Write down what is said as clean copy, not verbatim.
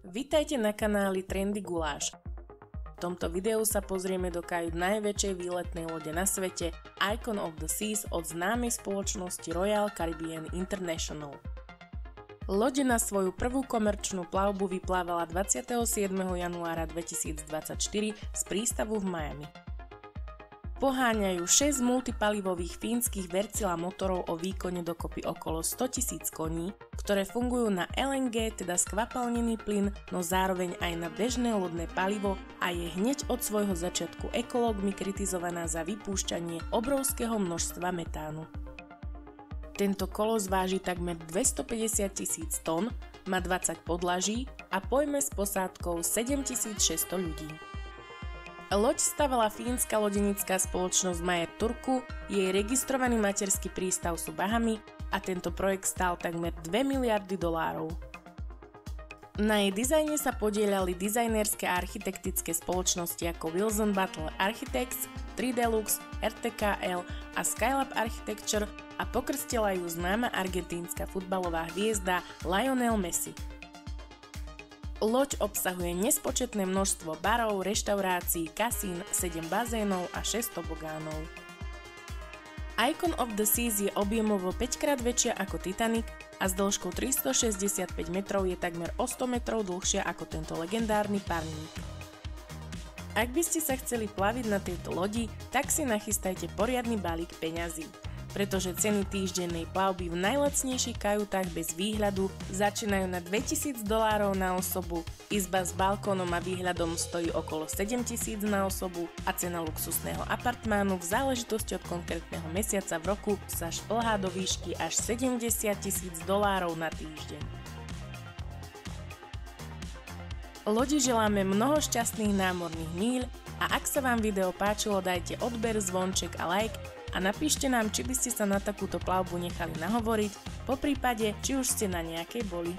Vitajte na kanáli Trendy Guláš. V tomto videu sa pozrieme do kajút najväčšej výletnej lode na svete Icon of the Seas od známej spoločnosti Royal Caribbean International. Loď na svoju prvú komerčnú plavbu vyplávala 27. januára 2024 z prístavu v Miami. Poháňajú 6 multipalivových fínskych Wärtsilä motorov o výkone dokopy okolo 100 000 koní, ktoré fungujú na LNG, teda skvapalnený plyn, no zároveň aj na bežné lodné palivo a je hneď od svojho začiatku ekológmi kritizovaná za vypúšťanie obrovského množstva metánu. Tento kolos váži takmer 250 000 tón, má 20 podlaží a pojme s posádkou 7600 ľudí. Loď stavala fínska lodenická spoločnosť Meyer Turku, jej registrovaný materský prístav sú Bahamy a tento projekt stál takmer 2 miliardy dolárov. Na jej dizajne sa podieľali dizajnerské a architektické spoločnosti ako Wilson Butler Architects, 3D Lux, RTKL a Skylab Architecture a pokrstila ju známa argentínska futbalová hviezda Lionel Messi. Loď obsahuje nespočetné množstvo barov, reštaurácií, kasín, 7 bazénov a 6 tobogánov. Icon of the Seas je objemovo 5-krát väčšia ako Titanic a s dĺžkou 365 metrov je takmer o 100 metrov dlhšia ako tento legendárny parník. Ak by ste sa chceli plaviť na tejto lodi, tak si nachystajte poriadny balík peňazí, pretože ceny týždennej plavby v najlacnejších kajutách bez výhľadu začínajú na $2000 na osobu, izba s balkónom a výhľadom stojí okolo 7000 na osobu a cena luxusného apartmánu v záležitosti od konkrétneho mesiaca v roku sa šplhá do výšky až $70 000 na týždeň. Lodi želáme mnoho šťastných námorných míľ a ak sa vám video páčilo, dajte odber, zvonček a like a napíšte nám, či by ste sa na takúto plavbu nechali nahovoriť, poprípade, či už ste na nejakej boli.